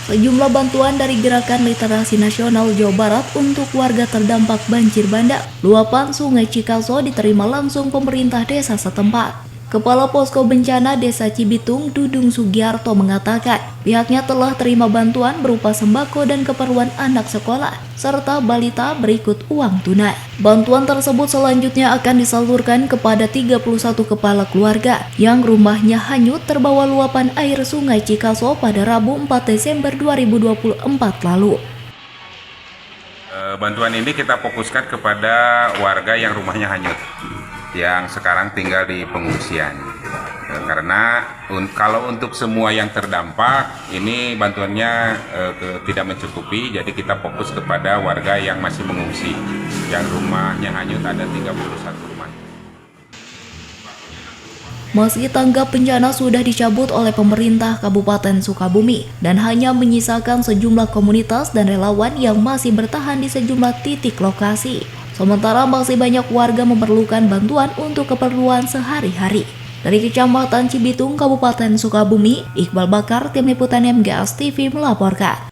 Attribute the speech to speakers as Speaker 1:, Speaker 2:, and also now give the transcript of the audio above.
Speaker 1: Sejumlah bantuan dari Gerakan Literasi Nasional Jawa Barat untuk warga terdampak banjir bandang luapan Sungai Cikaso diterima langsung pemerintah desa setempat. Kepala Posko Bencana Desa Cibitung, Dudung Sugiarto mengatakan, pihaknya telah terima bantuan berupa sembako dan keperluan anak sekolah, serta balita berikut uang tunai. Bantuan tersebut selanjutnya akan disalurkan kepada 31 kepala keluarga yang rumahnya hanyut terbawa luapan air Sungai Cikaso pada Rabu 4 Desember 2024 lalu.
Speaker 2: Bantuan ini kita fokuskan kepada warga yang rumahnya hanyut, yang sekarang tinggal di pengungsian. Karena kalau untuk semua yang terdampak, ini bantuannya tidak mencukupi, jadi kita fokus kepada warga yang masih mengungsi, yang rumahnya hanyut ada 31 rumah.
Speaker 1: Meski tanggap bencana sudah dicabut oleh pemerintah Kabupaten Sukabumi dan hanya menyisakan sejumlah komunitas dan relawan yang masih bertahan di sejumlah titik lokasi. Sementara masih banyak warga memerlukan bantuan untuk keperluan sehari-hari. Dari Kecamatan Cibitung, Kabupaten Sukabumi, Iqbal Bakar, Tim Liputan MGS TV melaporkan.